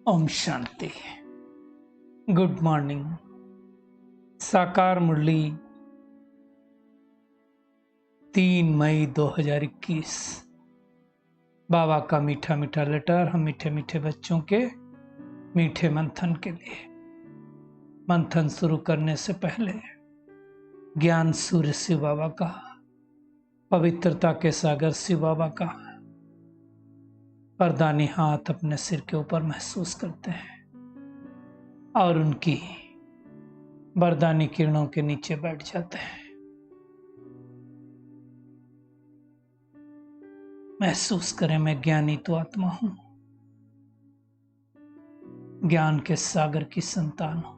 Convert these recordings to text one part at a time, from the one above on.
Om Shanti. Good morning. साकार मुरली 3 मई 2021। बाबा का मीठा मीठा लेटर हम मीठे मीठे बच्चों के मीठे मंथन के लिए। मंथन शुरू करने से पहले ज्ञान सूर्य शिव बाबा का, पवित्रता के सागर शिव बाबा का वरदानी हाथ अपने सिर के ऊपर महसूस करते हैं और उनकी वरदानी किरणों के नीचे बैठ जाते हैं। महसूस करें, मैं ज्ञानी तो आत्मा हूं, ज्ञान के सागर की संतान हूं।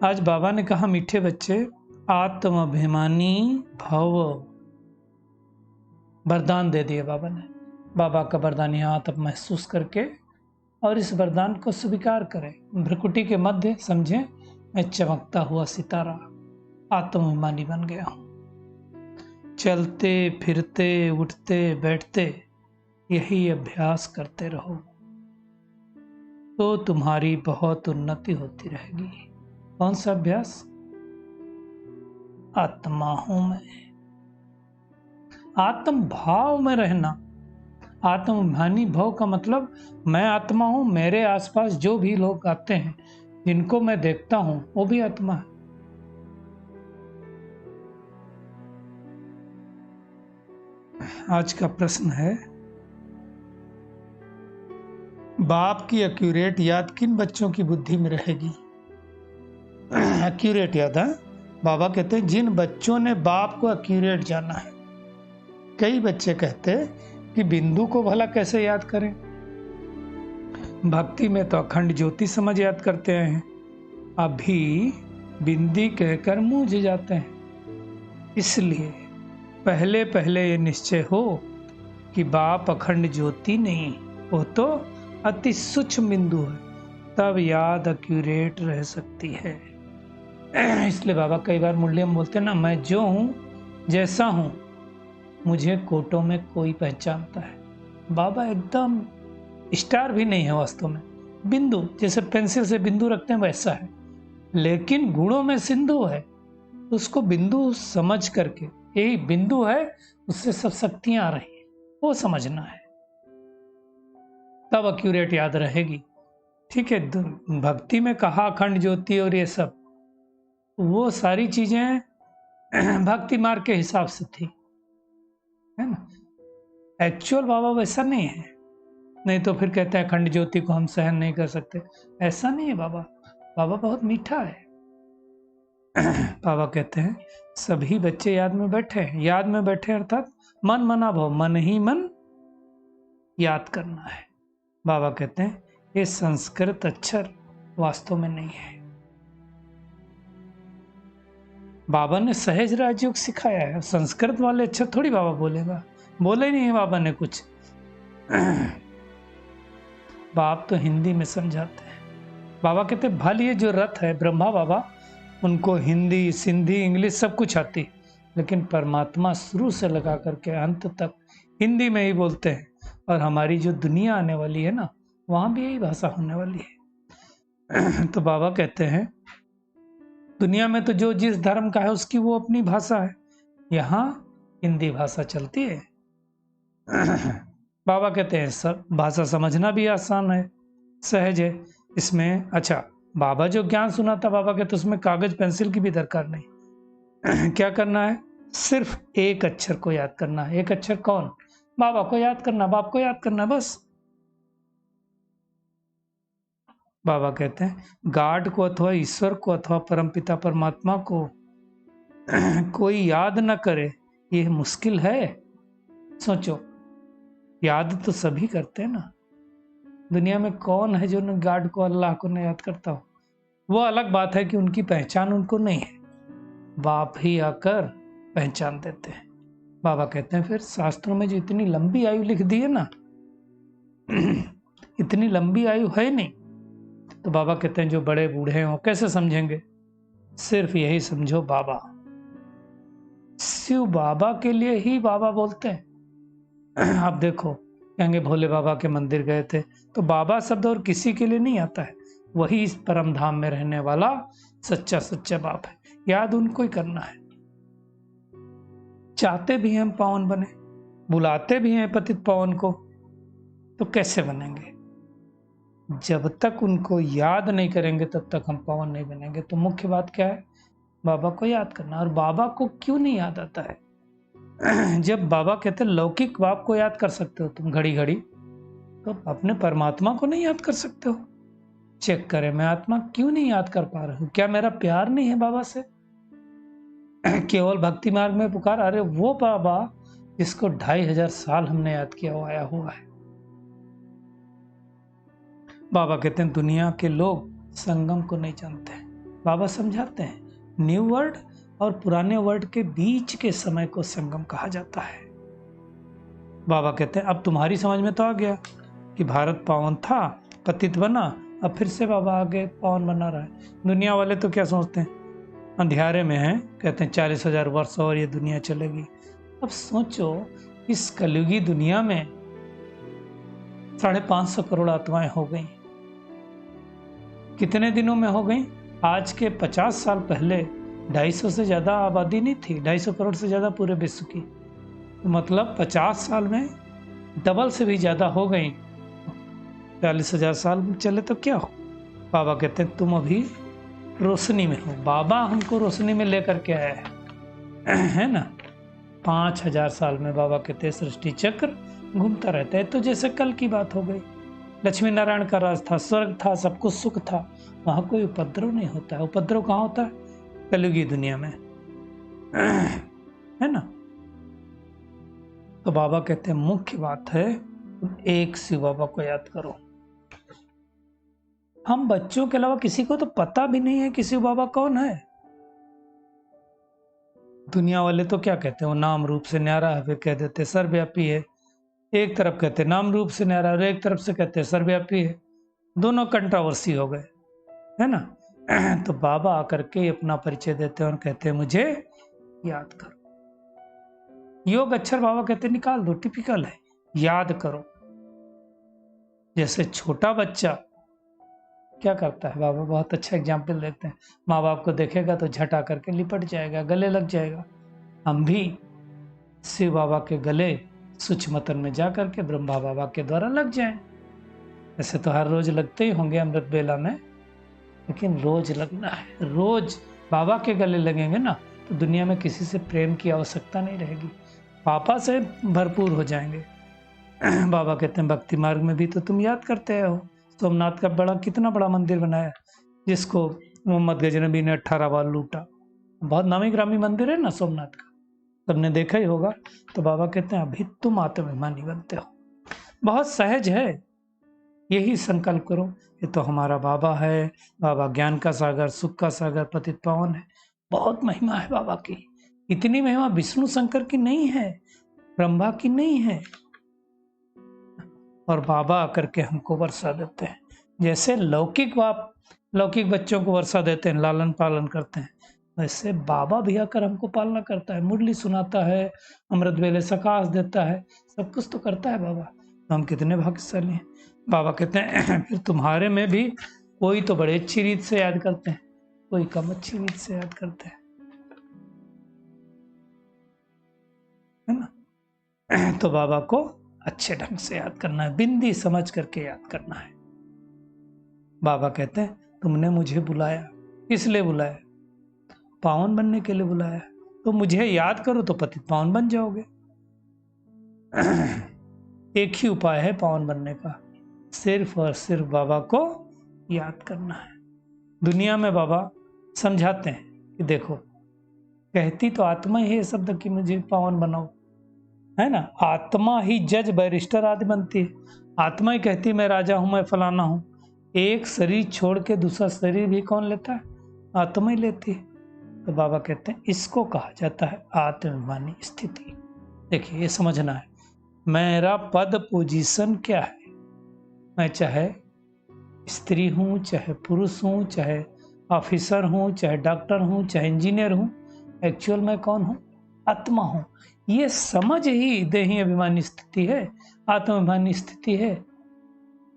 आज बाबा ने कहा, मीठे बच्चे, आत्माभिमानी भव। वरदान दे दिए बाबा ने। बाबा का वरदानी हाथ अब महसूस करके और इस वरदान को स्वीकार करें। भ्रकुटी के मध्य समझें, मैं चमकता हुआ सितारा आत्माभिमानी बन गया हूं। चलते फिरते उठते बैठते यही अभ्यास करते रहो तो तुम्हारी बहुत उन्नति होती रहेगी। कौन सा अभ्यास? आत्मा हूं मैं, आत्म भाव में रहना। आत्माभिमानी भाव का मतलब मैं आत्मा हूं, मेरे आसपास जो भी लोग आते हैं, जिनको मैं देखता हूं, वो भी आत्मा है। आज का प्रश्न है, बाप की एक्यूरेट याद किन बच्चों की बुद्धि में रहेगी? एक्यूरेट याद है? बाबा कहते हैं जिन बच्चों ने बाप को एक्यूरेट जाना है। कई बच्चे कहते हैं कि बिंदु को भला कैसे याद करें? भक्ति में तो अखंड ज्योति समझ याद करते हैं, अभी बिंदी कहकर मुंह जाते हैं। इसलिए पहले पहले ये निश्चय हो कि बाप अखंड ज्योति नहीं, वो तो अति सूक्ष्म बिंदु है, तब याद एक्यूरेट रह सकती है। इसलिए बाबा कई बार मुरली में बोलते हैं ना, मैं जो हूं, जैसा हूं, मुझे कोटों में कोई पहचानता है। बाबा एकदम स्टार भी नहीं है वास्तव में, बिंदु, जैसे पेंसिल से बिंदु रखते हैं वैसा है, लेकिन गुणों में सिंधु है। उसको बिंदु समझ करके, यही बिंदु है, उससे सब शक्तियां आ रही है, वो समझना है, तब एक्यूरेट याद रहेगी। ठीक है, भक्ति में कहा अखंड ज्योति और ये सब, वो सारी चीजें भक्ति मार्ग के हिसाब से थी, है ना। एक्चुअल बाबा वैसा नहीं है, नहीं तो फिर कहते हैं अखंड ज्योति को हम सहन नहीं कर सकते। ऐसा नहीं है बाबा। बाबा बहुत मीठा है। बाबा कहते हैं सभी बच्चे याद में बैठे। याद में बैठे अर्थात मन मना भाव, मन ही मन याद करना है। बाबा कहते हैं ये संस्कृत अक्षर वास्तव में नहीं है। बाबा ने सहज राजयोग सिखाया है, संस्कृत वाले अक्षर थोड़ी बाबा बोलेगा, बोले नहीं है बाबा ने कुछ। बाप तो हिंदी में समझाते हैं। बाबा कहते हैं भले ये जो रथ है ब्रह्मा बाबा, उनको हिंदी सिंधी इंग्लिश सब कुछ आती, लेकिन परमात्मा शुरू से लगा करके अंत तक हिंदी में ही बोलते हैं। और हमारी जो दुनिया आने वाली है ना, वहां भी यही भाषा होने वाली है। तो बाबा कहते हैं दुनिया में तो जो जिस धर्म का है उसकी वो अपनी भाषा है, यहाँ हिंदी भाषा चलती है। बाबा कहते हैं सब भाषा समझना भी आसान है, सहज है। इसमें अच्छा, बाबा जो ज्ञान सुनाता, बाबा कहते उसमें कागज पेंसिल की भी दरकार नहीं। क्या करना है? सिर्फ एक अक्षर को याद करना है। एक अक्षर कौन? बाबा को याद करना, बाप को याद करना, बस। बाबा कहते हैं गॉड को अथवा ईश्वर को अथवा परमपिता परमात्मा को कोई याद न करे, ये मुश्किल है। सोचो, याद तो सभी करते हैं ना। दुनिया में कौन है जो न गॉड को, अल्लाह को न याद करता हो? वो अलग बात है कि उनकी पहचान उनको नहीं है, बाप ही आकर पहचान देते हैं। बाबा कहते हैं फिर शास्त्रों में जो इतनी लंबी आयु लिख दी है ना, इतनी लंबी आयु है नहीं। तो बाबा कहते हैं जो बड़े बूढ़े हो कैसे समझेंगे? सिर्फ यही समझो, बाबा, शिव बाबा के लिए ही बाबा बोलते हैं। आप देखो, कहेंगे भोले बाबा के मंदिर गए थे, तो बाबा शब्द और किसी के लिए नहीं आता है, वही इस परम धाम में रहने वाला सच्चा सच्चा बाप है। याद उनको ही करना है। चाहते भी हैं हम पावन बने, बुलाते भी हैं पतित पावन को, तो कैसे बनेंगे? जब तक उनको याद नहीं करेंगे तब तक हम पावन नहीं बनेंगे। तो मुख्य बात क्या है? बाबा को याद करना। और बाबा को क्यों नहीं याद आता है? जब बाबा कहते लौकिक बाप को याद कर सकते हो तुम घड़ी घड़ी, तो अपने परमात्मा को नहीं याद कर सकते हो? चेक करें, मैं आत्मा क्यों नहीं याद कर पा रहा हूं? क्या मेरा प्यार नहीं है बाबा से? केवल भक्ति मार्ग में पुकार, अरे वो बाबा जिसको 2500 साल हमने याद किया वो आया हुआ है। बाबा कहते हैं दुनिया के लोग संगम को नहीं जानते। बाबा समझाते हैं न्यू वर्ल्ड और पुराने वर्ल्ड के बीच के समय को संगम कहा जाता है। बाबा कहते हैं अब तुम्हारी समझ में तो आ गया कि भारत पावन था, पतित बना, अब फिर से बाबा आगे पावन बना रहा है। दुनिया वाले तो क्या सोचते हैं, अंधियारे में हैं, कहते हैं 40,000 वर्ष और ये दुनिया चलेगी। अब सोचो इस कलयुगी दुनिया में 550 करोड़ आत्माएं हो गई। कितने दिनों में हो गई? आज के 50 साल पहले 250 से ज्यादा आबादी नहीं थी, 250 करोड़ से ज्यादा पूरे विश्व की। तो मतलब 50 साल में डबल से भी ज्यादा हो गई। 40,000 साल चले तो क्या हो? बाबा कहते हैं तुम अभी रोशनी में हो। बाबा हमको रोशनी में लेकर के आया है ना। 5000 साल में बाबा कहते हैं सृष्टि चक्र घूमता रहता है। तो जैसे कल की बात हो गई, लक्ष्मी नारायण का राज था, स्वर्ग था, सब कुछ सुख था, वहां कोई उपद्रव नहीं होता है। उपद्रव कहाँ होता है? कलयुगी दुनिया में, है ना। तो बाबा कहते हैं मुख्य बात है एक शिव बाबा को याद करो। हम बच्चों के अलावा किसी को तो पता भी नहीं है कि शिव बाबा कौन है। दुनिया वाले तो क्या कहते हैं, वो नाम रूप से न्यारा है, फिर कह देते सर्वव्यापी है। एक तरफ कहते नाम रूप से न्यारा और एक तरफ से कहते सर्वव्यापी है। दोनों कंट्रोवर्सी हो गए, है ना। तो बाबा आकर के अपना परिचय देते हैं और कहते हैं मुझे याद करो। योग अक्षर बाबा कहते निकाल दो, टिपिकल है, याद करो। जैसे छोटा बच्चा क्या करता है, बाबा बहुत अच्छा एग्जाम्पल देते हैं। माँ बाप को देखेगा तो झटा करके लिपट जाएगा, गले लग जाएगा। हम भी शिव बाबा के गले सूक्ष्मतन में जा करके ब्रह्मा बाबा के द्वारा लग जाएं। ऐसे तो हर रोज लगते ही होंगे अमृत बेला में, लेकिन रोज लगना है। रोज बाबा के गले लगेंगे ना तो दुनिया में किसी से प्रेम की आवश्यकता नहीं रहेगी, पापा से भरपूर हो जाएंगे। बाबा कहते हैं भक्ति मार्ग में भी तो तुम याद करते हो। सोमनाथ का कितना बड़ा मंदिर बनाया, जिसको मोहम्मद गजनबी ने 18 बार लूटा। बहुत नामी ग्रामी मंदिर है ना सोमनाथ का, सबने देखा ही होगा। तो बाबा कहते हैं अभी तुम आत्माभिमानी बनते हो। बहुत सहज है, यही संकल्प करो ये तो हमारा बाबा है। बाबा ज्ञान का सागर, सुख का सागर, पतित पावन है। बहुत महिमा है बाबा की। इतनी महिमा विष्णु शंकर की नहीं है, ब्रह्मा की नहीं है। और बाबा आकर के हमको वर्षा देते हैं। जैसे लौकिक बाप लौकिक बच्चों को वर्षा देते हैं, लालन पालन करते हैं, वैसे बाबा भी आकर हमको पालना करता है, मुरली सुनाता है, अमृत वेले सकाश देता है, सब कुछ तो करता है बाबा। तो हम कितने भाग्यशाली हैं। बाबा कहते हैं फिर तुम्हारे में भी कोई तो बड़े अच्छी रीत से याद करते हैं, कोई कम अच्छी रीत से याद करते हैं, है ना। तो बाबा को अच्छे ढंग से याद करना है, बिंदी समझ करके याद करना है। बाबा कहते हैं तुमने मुझे बुलाया, किस लिए बुलाया? पावन बनने के लिए बुलाया। तो मुझे याद करो तो पतित पावन बन जाओगे। एक ही उपाय है पावन बनने का, सिर्फ और सिर्फ बाबा को याद करना है। दुनिया में बाबा समझाते हैं कि देखो, कहती तो आत्मा ही है शब्द कि मुझे पावन बनाओ, है ना। आत्मा ही जज बैरिस्टर आदि बनती है। आत्मा ही कहती मैं राजा हूं, मैं फलाना हूं। एक शरीर छोड़ के दूसरा शरीर भी कौन लेता है? आत्मा ही लेती है। तो बाबा कहते हैं इसको कहा जाता है आत्माभिमानी स्थिति। देखिए ये समझना है, मेरा पद पोजीशन क्या है। मैं चाहे स्त्री हूं, चाहे पुरुष हूं, चाहे ऑफिसर हूं, चाहे डॉक्टर हूं, चाहे इंजीनियर हूं, एक्चुअल मैं कौन हूं? आत्मा हूं। ये समझ ही देही अभिमानी स्थिति है, आत्माभिमानी स्थिति है।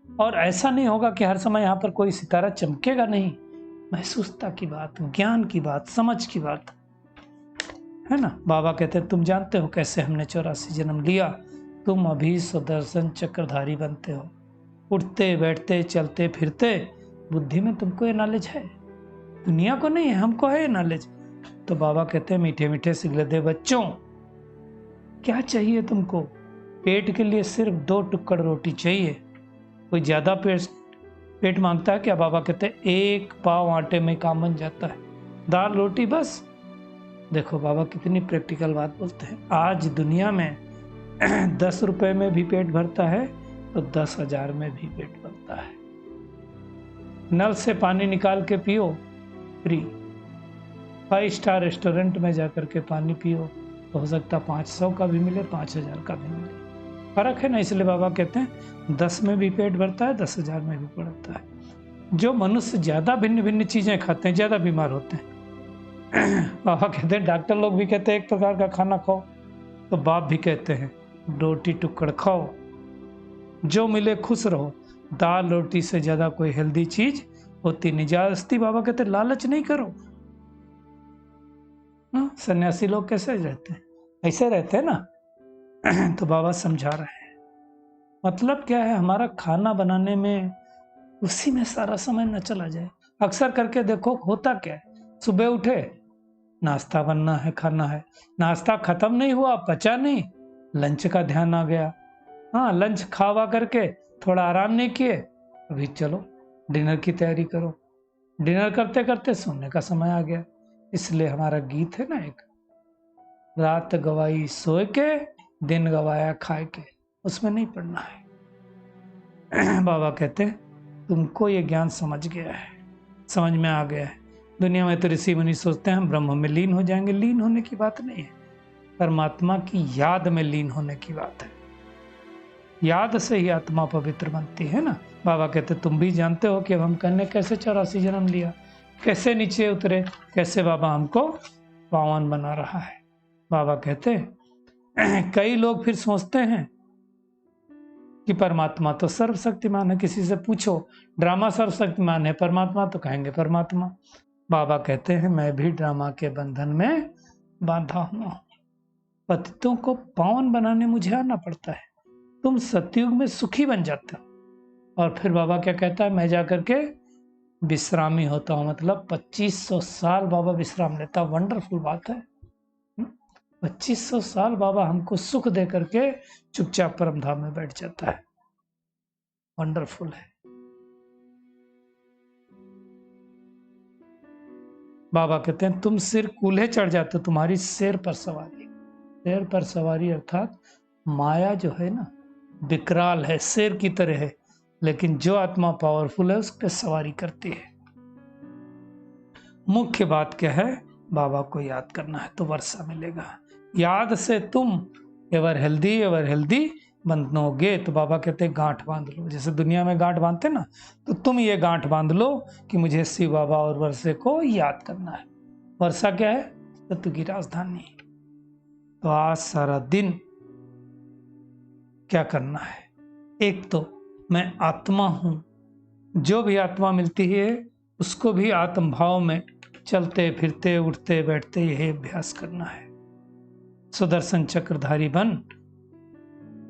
और ऐसा नहीं होगा कि हर समय यहाँ पर कोई सितारा चमकेगा, नहीं। महसूसता की बात, ज्ञान की बात, समझ की बात है ना। बाबा कहते हैं तुम जानते हो कैसे हमने 84 जन्म लिया, तुम अभी सुदर्शन चक्रधारी बनते हो। उठते बैठते चलते फिरते बुद्धि में तुमको ये नॉलेज है, दुनिया को नहीं है, हमको है ये नॉलेज। तो बाबा कहते हैं मीठे मीठे सिगलदे बच्चों, क्या चाहिए तुमको? पेट के लिए सिर्फ 2 टुकड़ रोटी चाहिए। कोई ज्यादा पेट मांगता है क्या? बाबा कहते हैं 1 पाव आटे में काम बन जाता है, दाल रोटी बस। देखो बाबा कितनी प्रैक्टिकल बात बोलते हैं। आज दुनिया में 10 रुपए में भी पेट भरता है तो 10,000 में भी पेट भरता है। नल से पानी निकाल के पियो, फ्री। 5 स्टार रेस्टोरेंट में जाकर के पानी पियो तो हो सकता 500 का भी मिले, 5,000 का भी मिले, फर्क है ना। इसलिए बाबा कहते हैं 10 में भी पेट भरता है, 10,000 में भी बढ़ता है। जो मनुष्य ज्यादा भिन्न भिन्न चीजें खाते हैं ज्यादा बीमार होते हैं। बाबा कहते हैं, डॉक्टर लोग भी कहते हैं एक प्रकार का खाना खाओ, तो बाप भी कहते हैं रोटी टुकड़ खाओ, जो मिले खुश रहो। दाल रोटी से ज्यादा कोई हेल्दी चीज होती नहीं। जबरदस्ती बाबा कहते हैं लालच नहीं करो। सन्यासी लोग कैसे रहते हैं? ऐसे रहते हैं ना। तो बाबा समझा रहे हैं मतलब क्या है, हमारा खाना बनाने में उसी में सारा समय न चला जाए। अक्सर करके देखो होता क्या है, सुबह उठे नाश्ता बनना है, खाना है, नाश्ता खत्म नहीं हुआ, पचा नहीं, लंच का ध्यान आ गया। हाँ, लंच खावा करके थोड़ा आराम नहीं किए, अभी चलो डिनर की तैयारी करो। डिनर करते करते सोने का समय आ गया। इसलिए हमारा गीत है ना एक, रात गवाई सोए के, दिन गवाया खाए के, उसमें नहीं पढ़ना है। बाबा कहते हैं तुमको ये ज्ञान समझ गया है, समझ में आ गया है। दुनिया में तो ऋषि मुनि सोचते हैं हम ब्रह्म में लीन हो जाएंगे। लीन होने की बात नहीं है, परमात्मा की याद में लीन होने की बात है। याद से ही आत्मा पवित्र बनती है ना। बाबा कहते तुम भी जानते हो कि अब हम कहने कैसे 84 जन्म लिया, कैसे नीचे उतरे, कैसे बाबा हमको पावन बना रहा है। बाबा कहते कई लोग फिर सोचते हैं कि परमात्मा तो सर्वशक्तिमान है। किसी से पूछो ड्रामा सर्वशक्तिमान है, परमात्मा, तो कहेंगे परमात्मा। बाबा कहते हैं मैं भी ड्रामा के बंधन में बांधा हुआ हूं। पतितों को पावन बनाने मुझे आना पड़ता है। तुम सतयुग में सुखी बन जाते हो। और फिर बाबा क्या कहता है, मैं जाकर के विश्रामी होता हूं। मतलब 2500 साल बाबा विश्राम लेता। वंडरफुल बात है। 2500 साल बाबा हमको सुख दे करके चुपचाप परम धाम में बैठ जाता है। वंडरफुल है। बाबा कहते हैं तुम सिर कूल्हे चढ़ जाते हो, तुम्हारी शेर पर सवारी। शेर पर सवारी अर्थात माया जो है ना विकराल है, शेर की तरह है, लेकिन जो आत्मा पावरफुल है उस पर सवारी करती है। मुख्य बात क्या है, बाबा को याद करना है तो वर्षा मिलेगा। याद से तुम एवर हेल्दी बनोगे। तो बाबा कहते हैं गांठ बांध लो। जैसे दुनिया में गांठ बांधते ना, तो तुम ये गांठ बांध लो कि मुझे शिव बाबा और वर्षे को याद करना है। वर्षा क्या है? तत्व की राजधानी। तो आज सारा दिन क्या करना है, एक तो मैं आत्मा हूं, जो भी आत्मा मिलती है उसको भी आत्म भाव में चलते फिरते उठते बैठते यही अभ्यास करना है। सुदर्शन चक्रधारी बन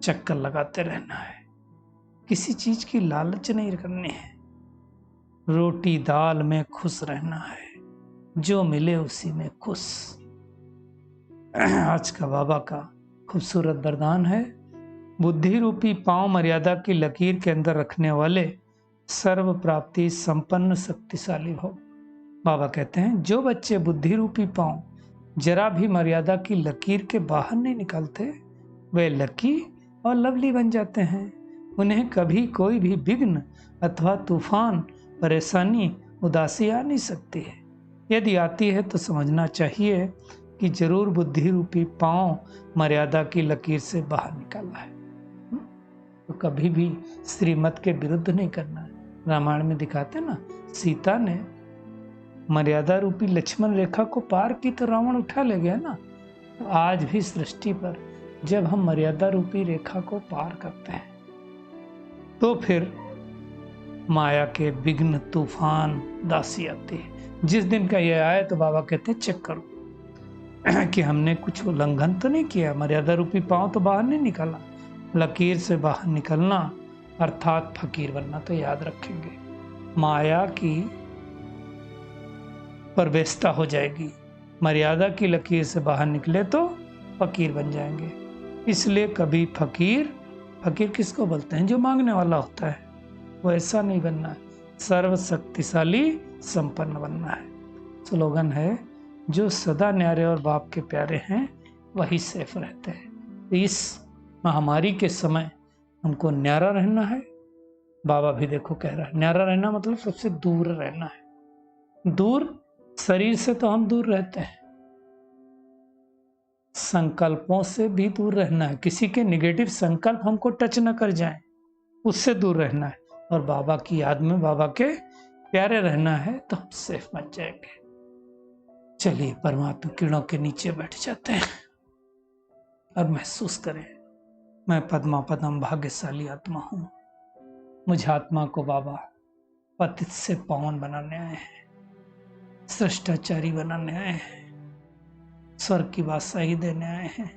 चक्कर लगाते रहना है। किसी चीज की लालच नहीं करनी है। रोटी दाल में खुश रहना है, जो मिले उसी में खुश। आज का बाबा का खूबसूरत वरदान है, बुद्धि रूपी पांव मर्यादा की लकीर के अंदर रखने वाले सर्व प्राप्ति संपन्न शक्तिशाली हो। बाबा कहते हैं जो बच्चे बुद्धि रूपी पांव जरा भी मर्यादा की लकीर के बाहर नहीं निकलते, वे लकी और लवली बन जाते हैं। उन्हें कभी कोई भी विघ्न अथवा तूफान, परेशानी, उदासी आ नहीं सकती है। यदि आती है तो समझना चाहिए कि जरूर बुद्धि रूपी पांव मर्यादा की लकीर से बाहर निकाला है। तो कभी भी श्रीमत के विरुद्ध नहीं करना है। रामायण में दिखाते ना, सीता ने मर्यादा रूपी लक्ष्मण रेखा को पार की तो रावण उठा ले गया ना। आज भी सृष्टि पर जब हम मर्यादा रूपी रेखा को पार करते हैं तो फिर माया के विघ्न तूफान दासी आती है। जिस दिन का ये आए तो बाबा कहते हैं चेक करो कि हमने कुछ उल्लंघन तो नहीं किया, मर्यादा रूपी पांव तो बाहर नहीं निकाला। लकीर से बाहर निकलना अर्थात फकीर बनना तो याद रखेंगे, माया की परवेशता हो जाएगी। मर्यादा की लकीर से बाहर निकले तो फकीर बन जाएंगे। इसलिए कभी फकीर किसको बोलते हैं? जो मांगने वाला होता है, वो ऐसा नहीं बनना है, सर्वशक्तिशाली संपन्न बनना है। स्लोगन है, जो सदा न्यारे और बाप के प्यारे हैं वही सेफ रहते हैं। तो इस महामारी के समय हमको न्यारा रहना है। बाबा भी देखो कह रहा है, न्यारा रहना मतलब सबसे दूर रहना है। दूर, शरीर से तो हम दूर रहते हैं, संकल्पों से भी दूर रहना है। किसी के निगेटिव संकल्प हमको टच न कर जाएं, उससे दूर रहना है। और बाबा की याद में, बाबा के प्यारे रहना है, तो हम सेफ बन जाएंगे। चलिए परमात्मा किरणों के नीचे बैठ जाते हैं और महसूस करें, मैं पद्मा पदम भाग्यशाली आत्मा हूं। मुझ आत्मा को बाबा पतित से पावन बनाने आए हैं, श्रेष्ठाचारी बनाने आए हैं, स्वर्ग की बादशाही देने आए हैं,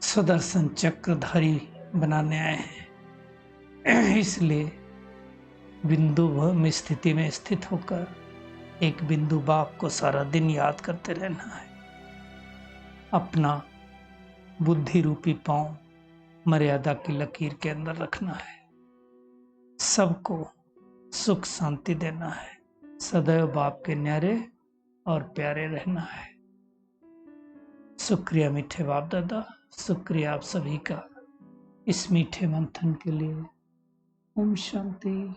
सुदर्शन चक्रधारी बनाने आए हैं। इसलिए बिंदु में स्थिति में स्थित होकर एक बिंदु बाप को सारा दिन याद करते रहना है। अपना बुद्धि रूपी पांव मर्यादा की लकीर के अंदर रखना है। सबको सुख शांति देना है। सदैव बाप के न्यारे और प्यारे रहना है। शुक्रिया मीठे बाप दादा, शुक्रिया आप सभी का इस मीठे मंथन के लिए। ओम शांति।